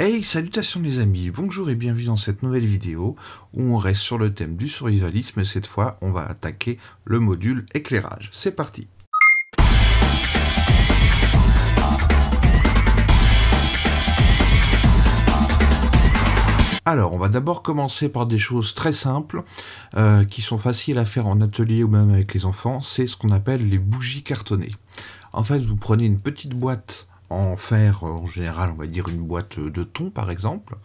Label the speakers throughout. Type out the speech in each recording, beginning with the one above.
Speaker 1: Hey, salutations les amis, bonjour et bienvenue dans cette nouvelle vidéo où on reste sur le thème du survivalisme et cette fois on va attaquer le module éclairage. C'est parti. Alors, on va d'abord commencer par des choses très simples qui sont faciles à faire en atelier ou même avec les enfants. C'est ce qu'on appelle les bougies cartonnées. En fait, vous prenez une petite boîte en fer, en général, on va dire une boîte de thon par exemple.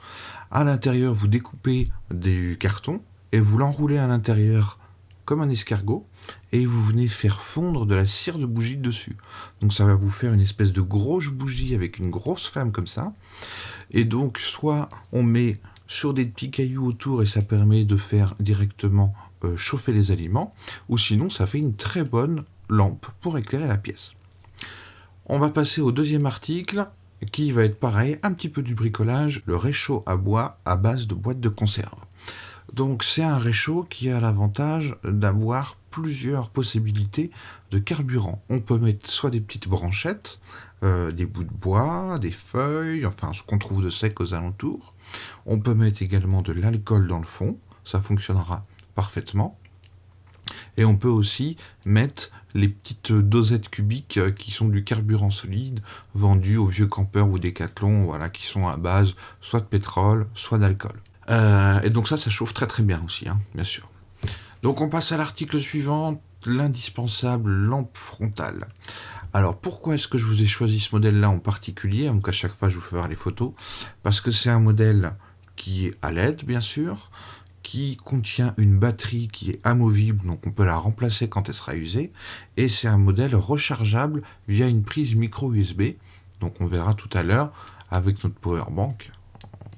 Speaker 1: À l'intérieur, vous découpez du carton et vous l'enroulez à l'intérieur comme un escargot et vous venez faire fondre de la cire de bougie dessus. Donc ça va vous faire une espèce de grosse bougie avec une grosse flamme comme ça. Et donc, soit on met sur des petits cailloux autour et ça permet de faire directement chauffer les aliments, ou sinon ça fait une très bonne lampe pour éclairer la pièce. On va passer au deuxième article qui va être pareil, un petit peu du bricolage, le réchaud à bois à base de boîtes de conserve. Donc c'est un réchaud qui a l'avantage d'avoir plusieurs possibilités de carburant. On peut mettre soit des petites branchettes, des bouts de bois, des feuilles, enfin ce qu'on trouve de sec aux alentours. On peut mettre également de l'alcool dans le fond, ça fonctionnera parfaitement. Et on peut aussi mettre les petites dosettes cubiques qui sont du carburant solide vendu aux vieux campeurs ou Décathlon, voilà, qui sont à base soit de pétrole, soit d'alcool. Et donc ça chauffe très très bien aussi, hein, bien sûr. Donc on passe à l'article suivant, l'indispensable lampe frontale. Alors pourquoi est-ce que je vous ai choisi ce modèle-là en particulier? Donc à chaque fois je vous fais voir les photos. Parce que c'est un modèle qui est à LED bien sûr, qui contient une batterie qui est amovible, donc on peut la remplacer quand elle sera usée, et c'est un modèle rechargeable via une prise micro USB, donc on verra tout à l'heure avec notre power bank,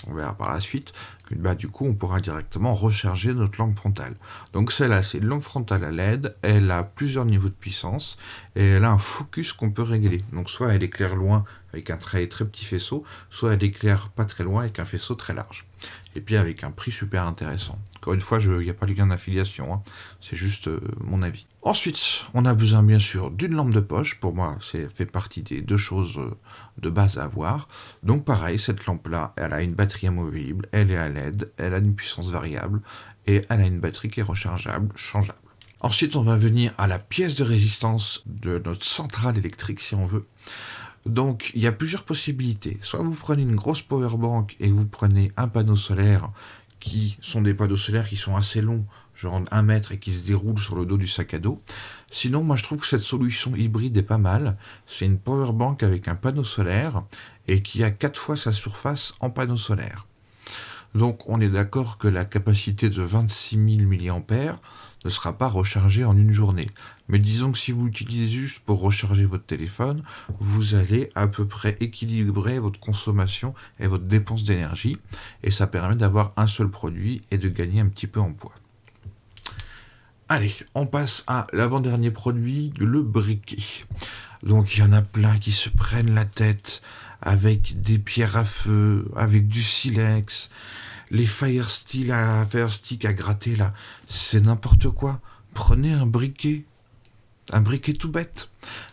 Speaker 1: on verra par la suite, que du coup on pourra directement recharger notre lampe frontale. Donc celle-là c'est une lampe frontale à LED, elle a plusieurs niveaux de puissance, et elle a un focus qu'on peut régler, donc soit elle éclaire loin avec un très petit faisceau, soit elle éclaire pas très loin avec un faisceau très large. Et puis avec un prix super intéressant. Encore une fois, il n'y a pas de lien d'affiliation, hein. C'est juste mon avis. Ensuite, on a besoin bien sûr d'une lampe de poche. Pour moi, c'est fait partie des deux choses de base à avoir. Donc pareil, cette lampe-là, elle a une batterie amovible, elle est à LED, elle a une puissance variable, et elle a une batterie qui est rechargeable, changeable. Ensuite, on va venir à la pièce de résistance de notre centrale électrique, si on veut. Donc, il y a plusieurs possibilités. Soit vous prenez une grosse powerbank et vous prenez un panneau solaire qui sont des panneaux solaires qui sont assez longs, genre 1 mètre et qui se déroulent sur le dos du sac à dos. Sinon, moi je trouve que cette solution hybride est pas mal. C'est une powerbank avec un panneau solaire et qui a 4 fois sa surface en panneau solaire. Donc on est d'accord que la capacité de 26 000 mAh ne sera pas rechargée en une journée. Mais disons que si vous l'utilisez juste pour recharger votre téléphone, vous allez à peu près équilibrer votre consommation et votre dépense d'énergie. Et ça permet d'avoir un seul produit et de gagner un petit peu en poids. Allez, on passe à l'avant-dernier produit, le briquet. Donc il y en a plein qui se prennent la tête avec des pierres à feu, avec du silex, les fire sticks à gratter là, c'est n'importe quoi. Prenez un briquet tout bête.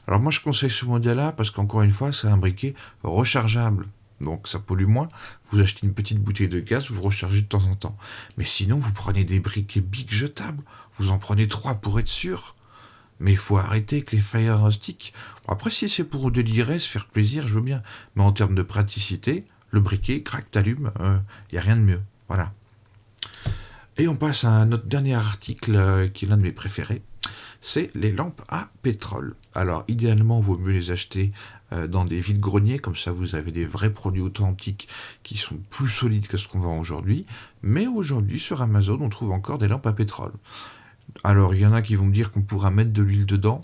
Speaker 1: Alors moi je conseille ce modèle-là parce qu'encore une fois c'est un briquet rechargeable. Donc ça pollue moins, vous achetez une petite bouteille de gaz, vous rechargez de temps en temps. Mais sinon vous prenez des briquets big jetables, vous en prenez 3 pour être sûr. Mais il faut arrêter avec les fire sticks. Après, si c'est pour délirer, se faire plaisir, je veux bien. Mais en termes de praticité, le briquet, crac, t'allumes, y a rien de mieux. Voilà. Et on passe à notre dernier article, qui est l'un de mes préférés. C'est les lampes à pétrole. Alors, idéalement, il vaut mieux les acheter dans des vides-greniers, comme ça vous avez des vrais produits authentiques qui sont plus solides que ce qu'on vend aujourd'hui. Mais aujourd'hui, sur Amazon, on trouve encore des lampes à pétrole. Alors, il y en a qui vont me dire qu'on pourra mettre de l'huile dedans.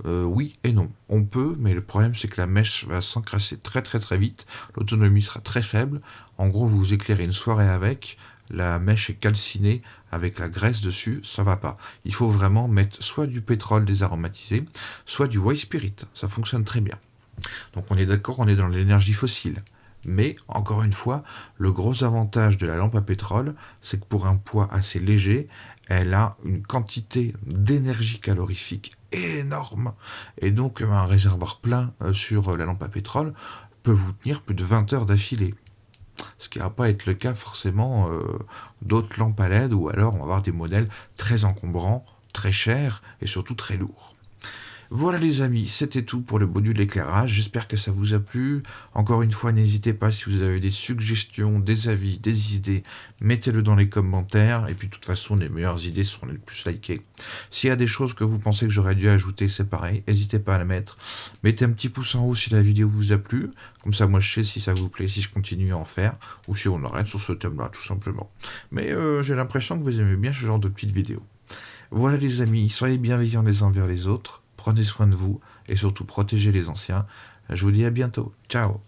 Speaker 1: Oui et non. On peut, mais le problème, c'est que la mèche va s'encrasser très très très vite. L'autonomie sera très faible. En gros, vous éclairez une soirée avec, la mèche est calcinée avec la graisse dessus, ça va pas. Il faut vraiment mettre soit du pétrole désaromatisé, soit du white spirit. Ça fonctionne très bien. Donc on est d'accord, on est dans l'énergie fossile. Mais, encore une fois, le gros avantage de la lampe à pétrole, c'est que pour un poids assez léger, elle a une quantité d'énergie calorifique énorme. Et donc, un réservoir plein sur la lampe à pétrole peut vous tenir plus de 20 heures d'affilée. qui ne va pas être le cas forcément d'autres lampes à LED, ou alors on va avoir des modèles très encombrants, très chers et surtout très lourds. Voilà les amis, c'était tout pour le module d'éclairage, j'espère que ça vous a plu. Encore une fois, n'hésitez pas si vous avez des suggestions, des avis, des idées, mettez-le dans les commentaires, et puis de toute façon, les meilleures idées seront les plus likées. S'il y a des choses que vous pensez que j'aurais dû ajouter, c'est pareil, n'hésitez pas à la mettre. Mettez un petit pouce en haut si la vidéo vous a plu, comme ça moi je sais si ça vous plaît, si je continue à en faire, ou si on arrête sur ce thème-là, tout simplement. Mais j'ai l'impression que vous aimez bien ce genre de petites vidéos. Voilà les amis, soyez bienveillants les uns vers les autres, prenez soin de vous et surtout protégez les anciens. Je vous dis à bientôt. Ciao.